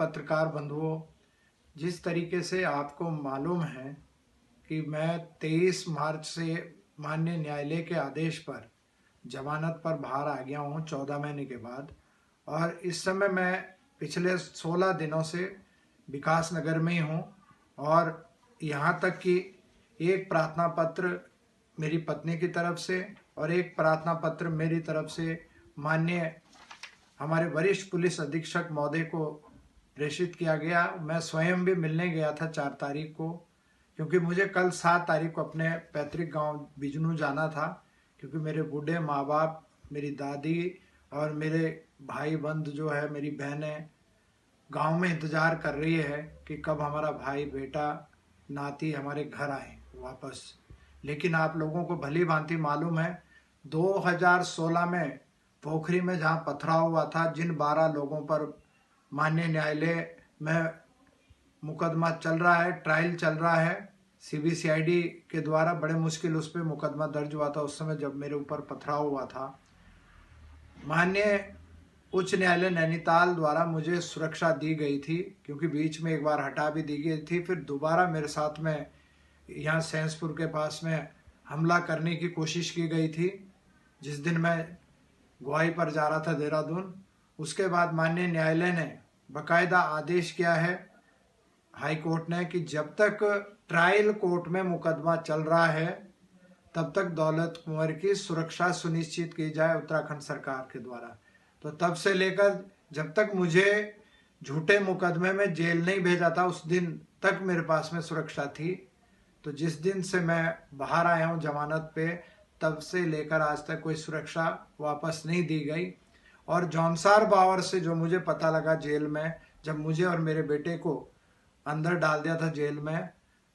पत्रकार बंधुओं, जिस तरीके से आपको मालूम है कि मैं 23 मार्च से माननीय न्यायालय के आदेश पर जमानत पर बाहर आ गया हूं 14 महीने के बाद। और इस समय मैं पिछले 16 दिनों से विकास नगर में ही हूं। और यहां तक कि एक प्रार्थना पत्र मेरी पत्नी की तरफ से और एक प्रार्थना पत्र मेरी तरफ से माननीय हमारे वरिष्ठ पुलिस अधीक्षक महोदय को प्रेषित किया गया। मैं स्वयं भी मिलने गया था 4 तारीख को, क्योंकि मुझे कल 7 तारीख को अपने पैतृक गांव बिजनू जाना था, क्योंकि मेरे बूढ़े माँ बाप, मेरी दादी और मेरे भाई बंधु जो है, मेरी बहनें गांव में इंतजार कर रही है कि कब हमारा भाई बेटा नाती हमारे घर आए वापस। लेकिन आप लोगों को भली भांति मालूम है 2016 में पोखरी में जहां पथराव हुआ था, जिन 12 लोगों पर माननीय न्यायालय में मुकदमा चल रहा है, ट्रायल चल रहा है सीबीसीआईडी के द्वारा, बड़े मुश्किल उस पर मुकदमा दर्ज हुआ था उस समय जब मेरे ऊपर पथराव हुआ था। माननीय उच्च न्यायालय नैनीताल द्वारा मुझे सुरक्षा दी गई थी, क्योंकि बीच में एक बार हटा भी दी गई थी, फिर दोबारा मेरे साथ में यहाँ सैंसपुर के पास में हमला करने की कोशिश की गई थी, जिस दिन मैं गवाही पर जा रहा था देहरादून। उसके बाद माननीय न्यायालय ने बकायदा आदेश किया है हाई कोर्ट ने कि जब तक ट्रायल कोर्ट में मुकदमा चल रहा है तब तक दौलत कुंवर की सुरक्षा सुनिश्चित की जाए उत्तराखंड सरकार के द्वारा। तो तब से लेकर जब तक मुझे झूठे मुकदमे में जेल नहीं भेजा था उस दिन तक मेरे पास में सुरक्षा थी। तो जिस दिन से मैं बाहर आया हूँ जमानत पे, तब से लेकर आज तक कोई सुरक्षा वापस नहीं दी गई। और जौनसार बावर से जो मुझे पता लगा जेल में, जब मुझे और मेरे बेटे को अंदर डाल दिया था जेल में,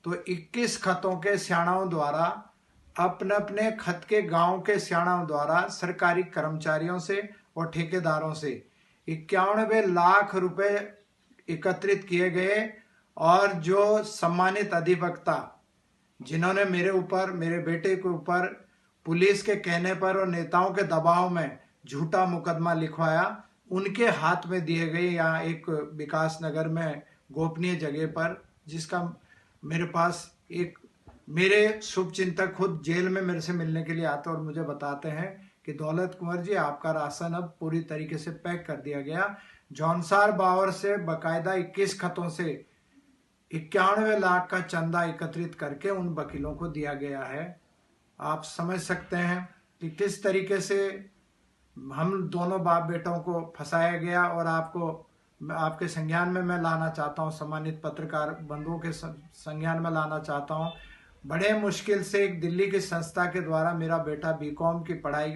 तो 21 खतों के स्याणाओं द्वारा, अपने अपने खत के गांव के स्याणाओं द्वारा सरकारी कर्मचारियों से और ठेकेदारों से 91 लाख रुपए एकत्रित किए गए। और जो सम्मानित अधिवक्ता जिन्होंने मेरे ऊपर, मेरे बेटे के ऊपर पुलिस के कहने पर और नेताओं के दबाव में झूठा मुकदमा लिखवाया, उनके हाथ में दिए गए यहाँ एक विकास नगर में गोपनीय जगह पर, जिसका मेरे पास एक मेरे शुभचिंतक खुद जेल में मेरे से मिलने के लिए आते और मुझे बताते हैं कि दौलत कुंवर जी, आपका राशन अब पूरी तरीके से पैक कर दिया गया। जौनसार बावर से बकायदा 21 खतों से 91 लाख का चंदा एकत्रित करके उन वकीलों को दिया गया है। आप समझ सकते हैं कि किस तरीके से हम दोनों बाप बेटों को फंसाया गया। और आपके संज्ञान में मैं लाना चाहता हूं, सम्मानित पत्रकार बंधुओं के संज्ञान में लाना चाहता हूं। बड़े मुश्किल से एक दिल्ली की संस्था के द्वारा मेरा बेटा बीकॉम की पढ़ाई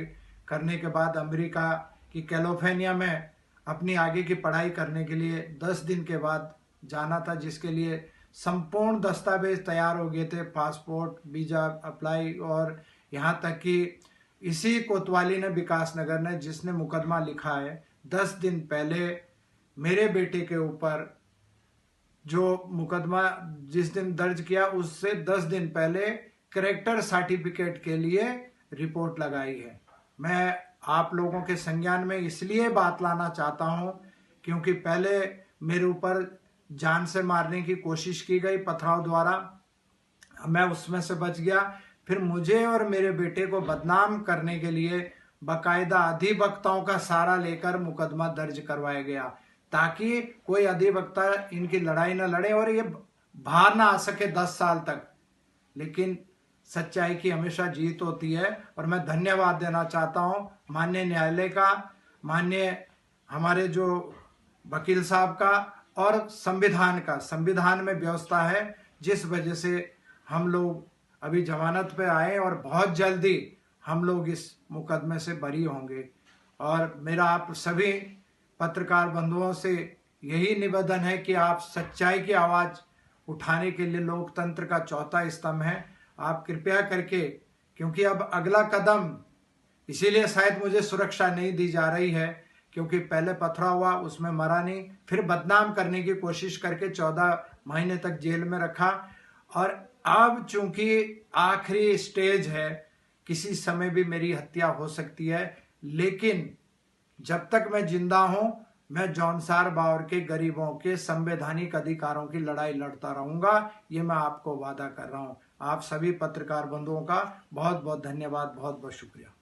करने के बाद अमेरिका की कैलिफोर्निया में अपनी आगे की पढ़ाई करने के लिए 10 दिन के बाद जाना था, जिसके लिए संपूर्ण दस्तावेज तैयार हो गए थे, पासपोर्ट, वीजा अप्लाई। और यहाँ तक कि इसी कोतवाली ने, विकास नगर ने, जिसने मुकदमा लिखा है, 10 दिन पहले मेरे बेटे के ऊपर जो मुकदमा जिस दिन दर्ज किया, उससे 10 दिन पहले कैरेक्टर सर्टिफिकेट के लिए रिपोर्ट लगाई है। मैं आप लोगों के संज्ञान में इसलिए बात लाना चाहता हूं क्योंकि पहले मेरे ऊपर जान से मारने की कोशिश की गई पथराव द्वारा, मैं उसमें से बच गया। फिर मुझे और मेरे बेटे को बदनाम करने के लिए बकायदा अधिवक्ताओं का सहारा लेकर मुकदमा दर्ज करवाया गया, ताकि कोई अधिवक्ता इनकी लड़ाई न लड़े और ये बाहर ना आ सके 10 साल तक। लेकिन सच्चाई की हमेशा जीत होती है। और मैं धन्यवाद देना चाहता हूं माननीय न्यायालय का, माननीय हमारे जो वकील साहब का, और संविधान का। संविधान में व्यवस्था है जिस वजह से हम लोग अभी जमानत पे आए और बहुत जल्दी हम लोग इस मुकदमे से बरी होंगे। और मेरा आप सभी पत्रकार बंधुओं से यही निवेदन है कि आप सच्चाई की आवाज़ उठाने के लिए लोकतंत्र का चौथा स्तंभ है, आप कृपया करके, क्योंकि अब अगला कदम, इसीलिए शायद मुझे सुरक्षा नहीं दी जा रही है, क्योंकि पहले पथरा हुआ, उसमें मरा नहीं, फिर बदनाम करने की कोशिश करके 14 महीने तक जेल में रखा। और अब चूंकि आखिरी स्टेज है, किसी समय भी मेरी हत्या हो सकती है, लेकिन जब तक मैं जिंदा हूं मैं जॉन सार बावर के गरीबों के संवैधानिक अधिकारों की लड़ाई लड़ता रहूंगा, ये मैं आपको वादा कर रहा हूं। आप सभी पत्रकार बंधुओं का बहुत बहुत धन्यवाद, बहुत बहुत शुक्रिया।